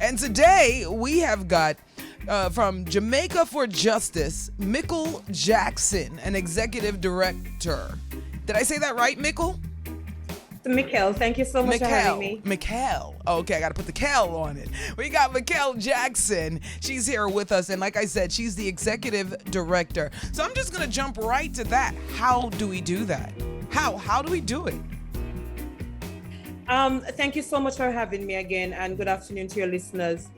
And today we have got from Jamaica for Justice, Mickel Jackson, an executive director. Did I say that right, Mickel? Mickel, thank you so much for having me. Mickel. Okay, I got to put the Kel on it. We got Mickel Jackson. She's here with us, and like I said, she's the executive director. So I'm just going to jump right to that. How do we do that? How do we do it? Thank you so much for having me again, and good afternoon to your listeners.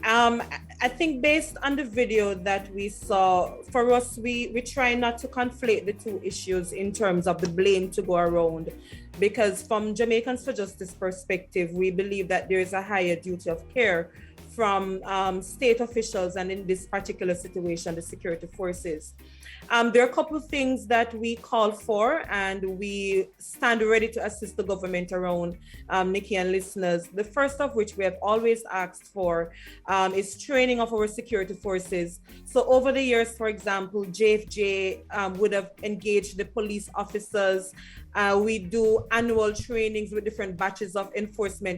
I think based on the video that we saw, for us, we try not to conflate the two issues in terms of the blame to go around, because from Jamaicans for Justice perspective, we believe that there is a higher duty of care from state officials, and in this particular situation, the security forces. There are a couple of things that we call for, and we stand ready to assist the government around, Nikki and listeners. The first of which we have always asked for is training of our security forces. So over the years, for example, JFJ would have engaged the police officers. We do annual trainings with different batches of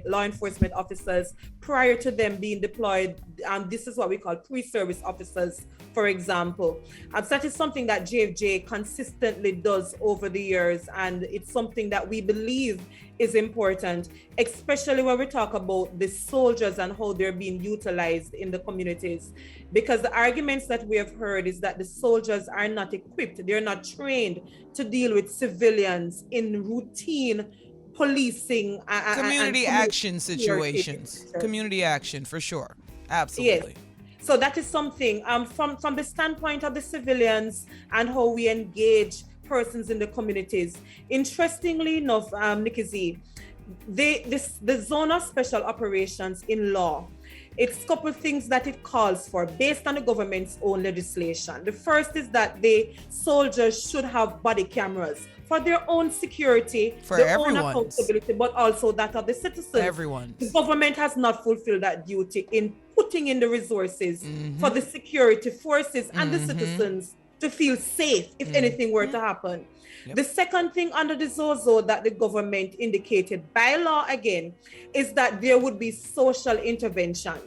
law enforcement officers prior to them being deployed. This is what we call pre-service officers, for example. So that is something that JFJ consistently does over the years, and it's something that we believe is important, especially when we talk about the soldiers and how they're being utilized in the communities. Because the arguments that we have heard is that the soldiers are not equipped, they're not trained to deal with civilians in routine policing. Community action situations. Community action, for sure. Absolutely. Yes. So that is something from the standpoint of the civilians and how we engage persons in the communities. Interestingly enough, Nikki Z, the zone of special operations in law, it's a couple of things that it calls for based on the government's own legislation. The first is that the soldiers should have body cameras for their own security, for their own accountability, but also that of the citizens. Everyone. The government has not fulfilled that duty in putting in the resources for the security forces and the citizens to feel safe if anything were to happen. Yep. The second thing under the ZOZO that the government indicated by law again is that there would be social intervention.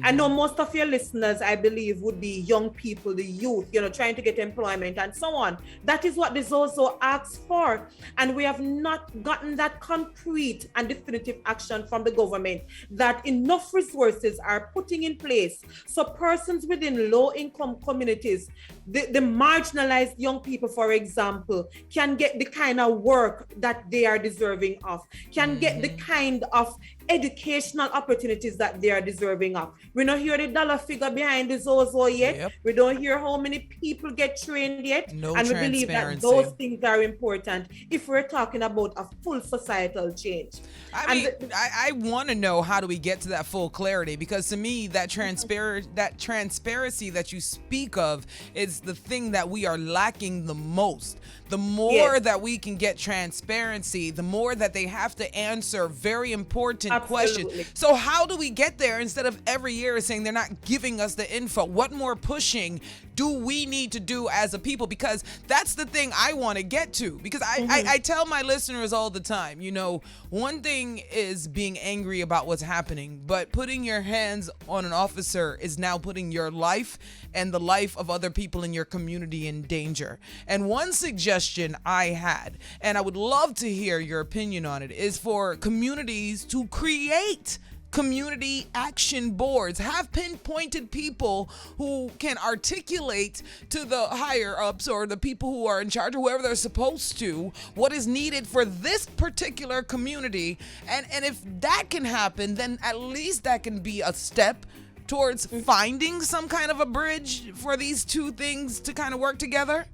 I know most of your listeners, I believe, would be young people, the youth, trying to get employment and so on. That is what the ZOZO asks for. And we have not gotten that concrete and definitive action from the government that enough resources are putting in place so persons within low-income communities, the marginalized young people, for example, can get the kind of work that they are deserving of, can get the kind of educational opportunities that they are deserving of. We don't hear the dollar figure behind the ZOZO yet. Yep. We don't hear how many people get trained yet. No and we believe that those things are important if we're talking about a full societal change. I want to know, how do we get to that full clarity? Because to me, that transparency that you speak of is the thing that we are lacking the most. The more that we can get transparency, the more that they have to answer very important questions. So how do we get there instead of every year saying they're not giving us the info? What more pushing do we need to do as a people? Because that's the thing I want to get to. Because I tell my listeners all the time, one thing is being angry about what's happening, but putting your hands on an officer is now putting your life and the life of other people in your community in danger. And one suggestion I had, and I would love to hear your opinion on it, is for communities to create community action boards. Have pinpointed people who can articulate to the higher ups or the people who are in charge or whoever they're supposed to what is needed for this particular community. And if that can happen, then at least that can be a step towards finding some kind of a bridge for these two things to kind of work together.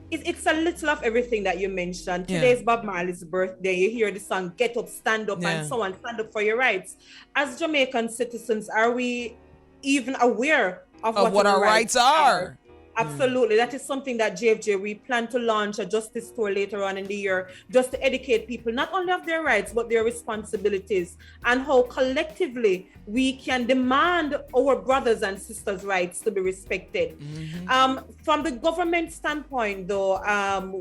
It's a little of everything that you mentioned. Today's Bob Marley's birthday. You hear the song "Get Up, Stand Up," and so on. Stand up for your rights. As Jamaican citizens, are we even aware of what our rights are? Absolutely. That is something that JFJ, we plan to launch a justice tour later on in the year, just to educate people, not only of their rights, but their responsibilities, and how collectively we can demand our brothers and sisters' rights to be respected. From the government standpoint, though,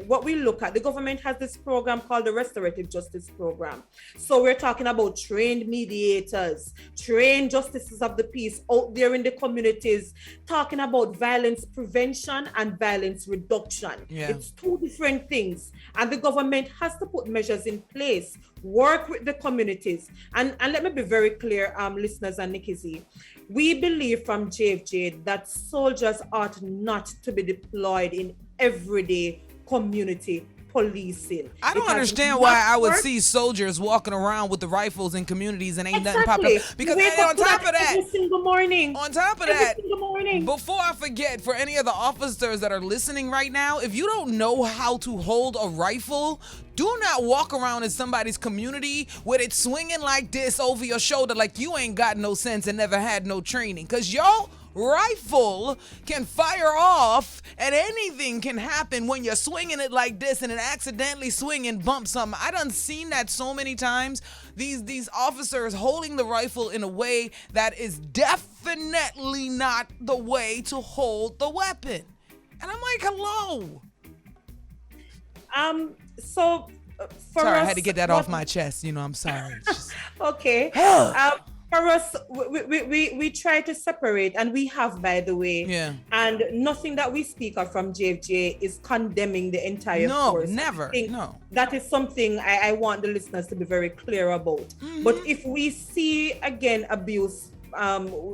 what we look at, the government has this program called the Restorative Justice Program. So we're talking about trained mediators, trained justices of the peace out there in the communities, talking about violence prevention and violence reduction. It's two different things, and the government has to put measures in place, work with the communities, and let me be very clear, listeners and Nikki Z, we believe from JFJ that soldiers ought not to be deployed in everyday community policing. I don't understand why I would see soldiers walking around with the rifles in communities and ain't nothing popping up. Because on top of that, every single morning, before I forget, for any of the officers that are listening right now, if you don't know how to hold a rifle, do not walk around in somebody's community with it swinging like this over your shoulder like you ain't got no sense and never had no training. Because your rifle can fire off and anything can happen when you're swinging it like this and it accidentally swing and bump something. I done seen that so many times. These officers holding the rifle in a way that is definitely not the way to hold the weapon. And I'm like, hello. So for sorry, us, I had to get that off my chest. I'm sorry. Okay. For us, we try to separate, and we have, by the way. Yeah. And nothing that we speak of from JFJ is condemning the entire force. No, never. No. That is something I want the listeners to be very clear about. But if we see, again, abuse,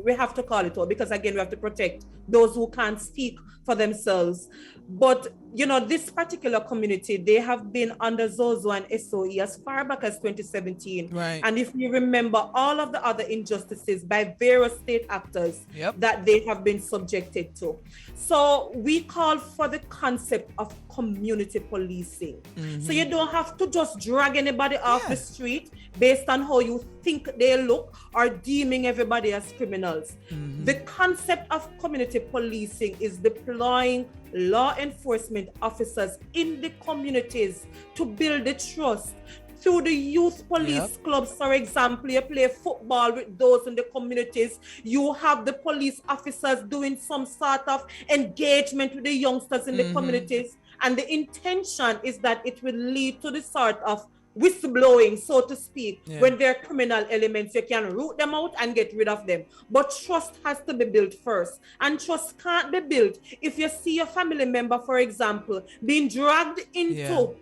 we have to call it out, because, again, we have to protect those who can't speak for themselves. But, this particular community, they have been under Zozo and SOE as far back as 2017. Right. And if you remember all of the other injustices by various state actors that they have been subjected to. So we call for the concept of community policing. So you don't have to just drag anybody off the street based on how you think they look or deeming everybody as criminals. The concept of community policing is deploying law enforcement officers in the communities to build the trust through the youth police clubs. For example, you play football with those in the communities. You have the police officers doing some sort of engagement with the youngsters in the communities. And the intention is that it will lead to the sort of whistleblowing, so to speak. When there are criminal elements, you can root them out and get rid of them. But trust has to be built first. And trust can't be built if you see a family member, for example, being dragged into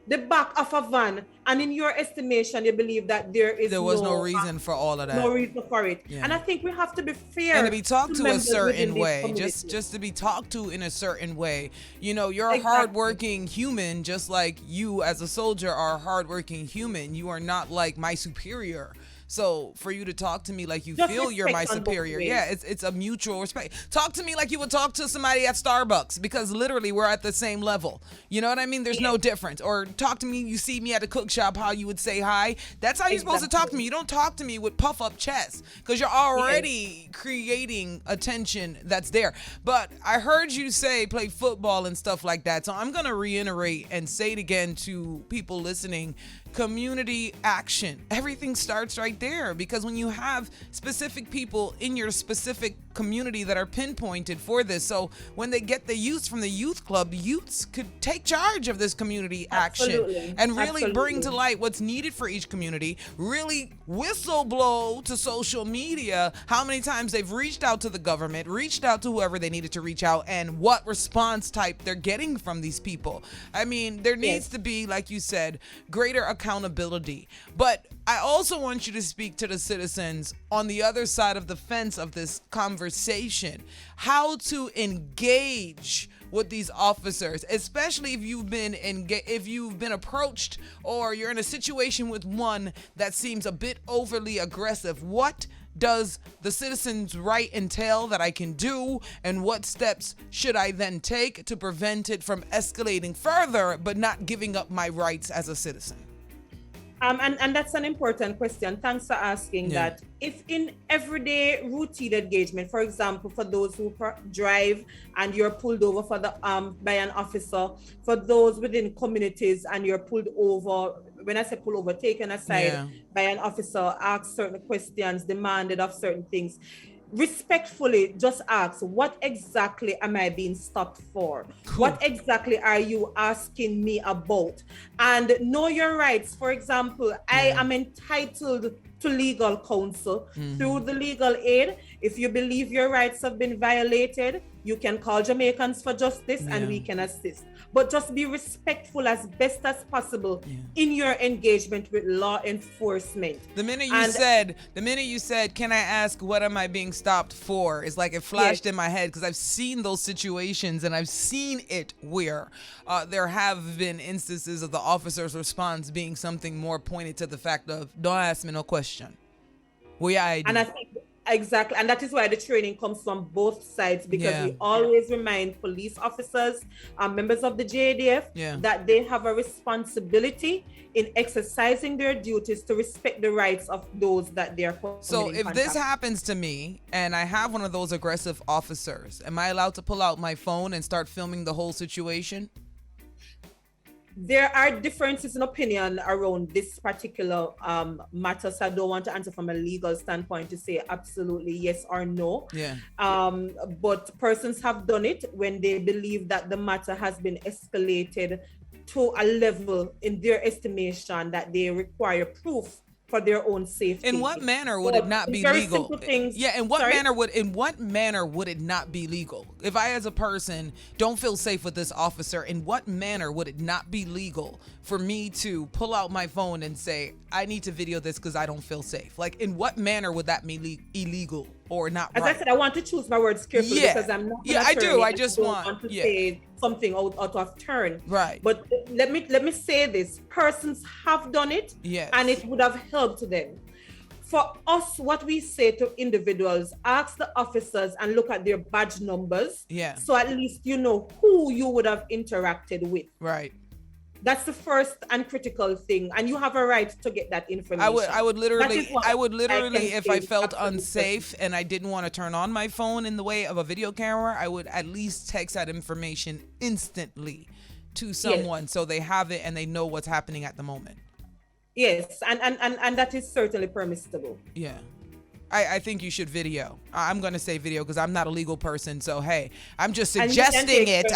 the back of a van, and in your estimation, you believe that there was no reason for all of that. No reason for it. And I think we have to be fair. And to be talked to a certain way. Just to be talked to in a certain way. You're a hardworking human, just like you as a soldier are a hardworking human. You are not like my superior. So for you to talk to me like you just feel you're my superior, it's a mutual respect. Talk to me like you would talk to somebody at Starbucks, because literally we're at the same level. You know what I mean? There's no difference. Or talk to me, you see me at a cook shop, how you would say hi. That's how you're supposed to talk to me. You don't talk to me with puff up chest, because you're already creating a tension that's there. But I heard you say play football and stuff like that. So I'm going to reiterate and say it again to people listening. Community action. Everything starts right there, because when you have specific people in your specific community that are pinpointed for this, so when they get the youth from the youth club, youths could take charge of this community action and really bring to light what's needed for each community, really whistleblow to social media how many times they've reached out to the government, reached out to whoever they needed to reach out, and what response type they're getting from these people. I mean, there needs to be, like you said, greater accountability. But I also want you to speak to the citizens on the other side of the fence of this conversation, how to engage with these officers, especially if you've been approached or you're in a situation with one that seems a bit overly aggressive. What does the citizen's right entail that I can do, and what steps should I then take to prevent it from escalating further but not giving up my rights as a citizen? And that's an important question. Thanks for asking that. If in everyday routine engagement, for example, for those who drive and you're pulled over for the by an officer, for those within communities and you're pulled over, when I say pull over, taken aside by an officer, asked certain questions, demanded of certain things, respectfully just ask, what exactly am I being stopped for? Cool. What exactly are you asking me about? And know your rights. For example, I am entitled to legal counsel through the legal aid. If you believe your rights have been violated, you can call Jamaicans for Justice and we can assist. But just be respectful as best as possible in your engagement with law enforcement. The minute you said, can I ask what am I being stopped for? It's like it flashed in my head because I've seen those situations and I've seen it where there have been instances of the officer's response being something more pointed to the fact of, don't ask me no question. And I think exactly, and that is why the training comes from both sides, because we always remind police officers, members of the JDF, that they have a responsibility in exercising their duties to respect the rights of those that they are coming So if this happens to me and I have one of those aggressive officers, am I allowed to pull out my phone and start filming the whole situation? There are differences in opinion around this particular matter, so I don't want to answer from a legal standpoint to say absolutely yes or no. But persons have done it when they believe that the matter has been escalated to a level in their estimation that they require proof for their own safety. In what manner would it not be legal? In what manner would it not be legal? If I as a person don't feel safe with this officer, in what manner would it not be legal for me to pull out my phone and say, I need to video this because I don't feel safe? Like, in what manner would that be illegal or not? As I said, I want to choose my words carefully because I'm not I do. I just want to say something out of turn. Right. But let me say this. Persons have done it, and it would have helped them. For us, what we say to individuals, ask the officers and look at their badge numbers. So at least you know who you would have interacted with. Right. That's the first and critical thing, and you have a right to get that information. I would literally, if I felt unsafe and I didn't want to turn on my phone in the way of a video camera, I would at least text that information instantly to someone so they have it and they know what's happening at the moment. Yes, and that is certainly permissible. Yeah. I think you should video. I'm going to say video because I'm not a legal person. So, hey, I'm just suggesting it.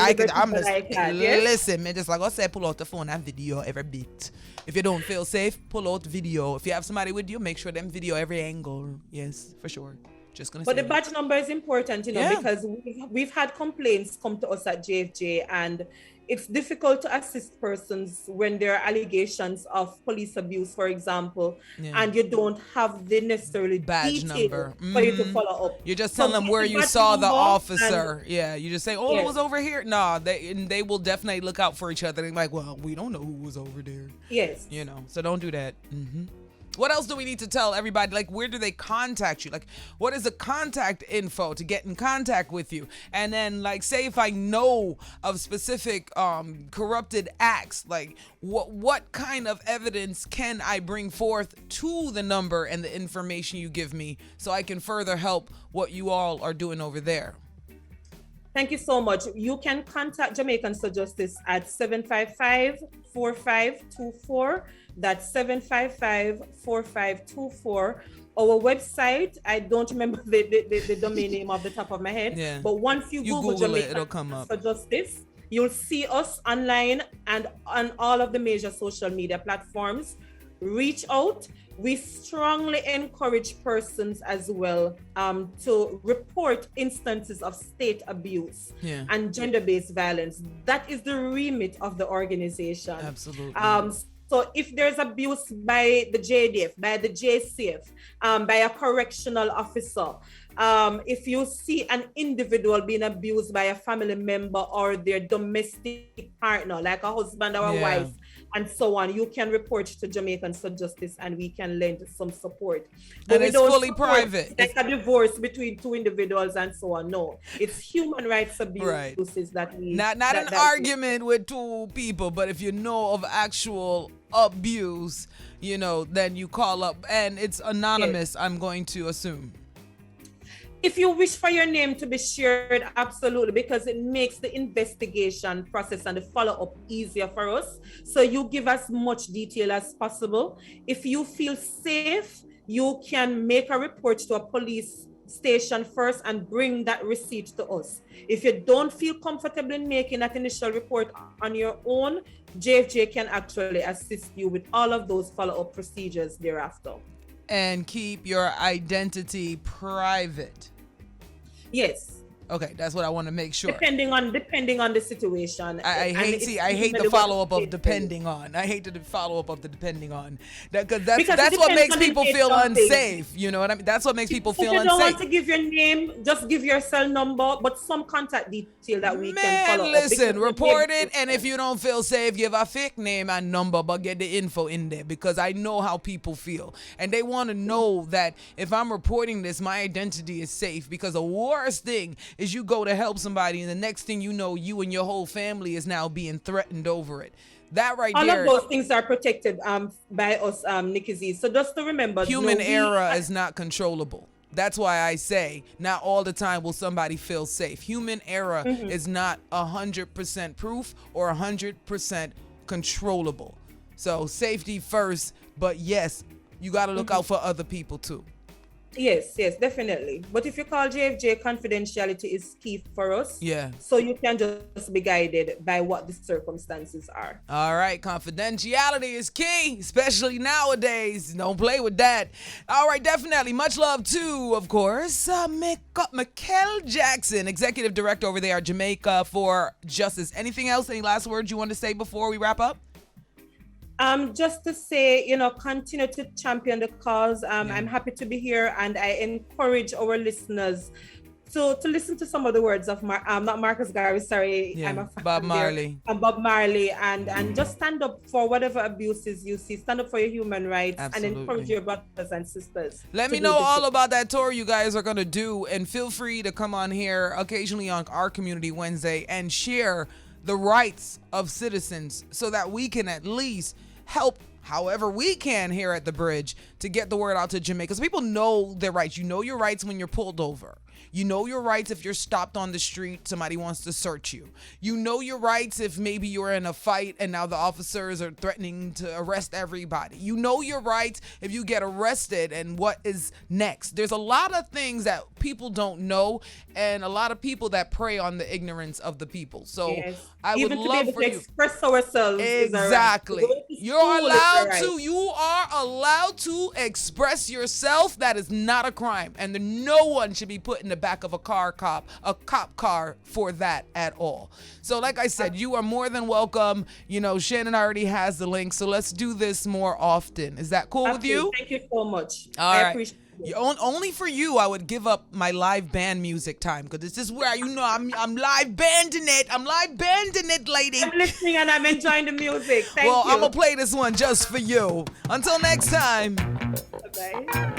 Listen, man, just like I said, pull out the phone and video every bit. If you don't feel safe, pull out video. If you have somebody with you, make sure them video every angle. Yes, for sure. Just gonna. But the badge number is important, because we've had complaints come to us at JFJ, and it's difficult to assist persons when there are allegations of police abuse, for example, and you don't have the necessarily badge number for you to follow up. You just tell them where you saw the officer. You just say, it was over here. No, they will definitely look out for each other. They're like, well, we don't know who was over there. Yes. So don't do that. What else do we need to tell everybody? Like, where do they contact you? Like, what is the contact info to get in contact with you? And then, like, say if I know of specific corrupted acts, like, what kind of evidence can I bring forth to the number and the information you give me so I can further help what you all are doing over there? Thank you so much. You can contact Jamaicans for Justice at 755-4524. That's 755-4524. Our website, I don't remember the domain name off the top of my head, but once you Google Jamaica, it'll come up. For Justice, you'll see us online and on all of the major social media platforms. Reach out. We strongly encourage persons as well to report instances of state abuse and gender-based violence. That is the remit of the organization. Absolutely. So if there's abuse by the JDF, by the JCF, by a correctional officer, if you see an individual being abused by a family member or their domestic partner, like a husband or a wife, and so on, you can report to Jamaicans for Justice and we can lend some support. And it's fully private. It's like a divorce between two individuals and so on. No, it's human rights abuses that we... Not an argument with two people, but if you know of actual abuse, then you call up, and it's anonymous, I'm going to assume. If you wish for your name to be shared, absolutely, because it makes the investigation process and the follow-up easier for us. So you give as much detail as possible. If you feel safe, you can make a report to a police station first and bring that receipt to us. If you don't feel comfortable in making that initial report on your own, JFJ can actually assist you with all of those follow-up procedures thereafter. And keep your identity private. Yes. Okay, that's what I want to make sure. Depending on the situation. I hate the follow-up of depending on. I hate the follow-up of the depending on. Because that's what makes people feel unsafe. You know what I mean? That's what makes people feel unsafe. If you don't want to give your name, just give your cell number, but some contact detail that we can follow up. Listen, report it, and if you don't feel safe, give a fake name and number, but get the info in there, because I know how people feel. And they want to know that if I'm reporting this, my identity is safe, because the worst thing is you go to help somebody and the next thing you know, you and your whole family is now being threatened over it. That right all there. All of those things are protected by us, Nikki Z. So just to remember, human error is not controllable. That's why I say not all the time will somebody feel safe. Human error is not 100% proof or 100% controllable. So safety first, but yes, you got to look out for other people too. Yes, definitely. But if you call JFJ, confidentiality is key for us. Yeah. So you can just be guided by what the circumstances are. All right. Confidentiality is key, especially nowadays. Don't play with that. All right. Definitely. Much love to, of course, Mickel Jackson, Executive Director over there at Jamaica for Justice. Anything else? Any last words you want to say before we wrap up? Just to say, continue to champion the cause. I'm happy to be here, and I encourage our listeners to listen to some of the words of not Marcus Garvey, sorry, yeah, I'm a fan Bob Marley. Bob Marley, and just stand up for whatever abuses you see. Stand up for your human rights. Absolutely. And encourage your brothers and sisters. Let me know all about that tour you guys are going to do, and feel free to come on here occasionally on our Community Wednesday and share the rights of citizens so that we can at least help however we can here at the bridge to get the word out to Jamaica. So people know their rights. You know your rights when you're pulled over. You know your rights if you're stopped on the street, somebody wants to search you. You know your rights if maybe you're in a fight and now the officers are threatening to arrest everybody. You know your rights if you get arrested and what is next. There's a lot of things that people don't know, and a lot of people that prey on the ignorance of the people. So I would love for you to express ourselves. Exactly. You are allowed to express yourself. That is not a crime, and no one should be put in the back of a cop car for that at all. So like I said, you are more than welcome. Shannon already has the link, so let's do this more often. Is that cool with you? Thank you so much. I appreciate it. Only for you, I would give up my live band music time, because this is where I'm live banding it. I'm live banding it, lady. I'm listening and I'm enjoying the music. Thank you. I'm gonna play this one just for you. Until next time. Bye.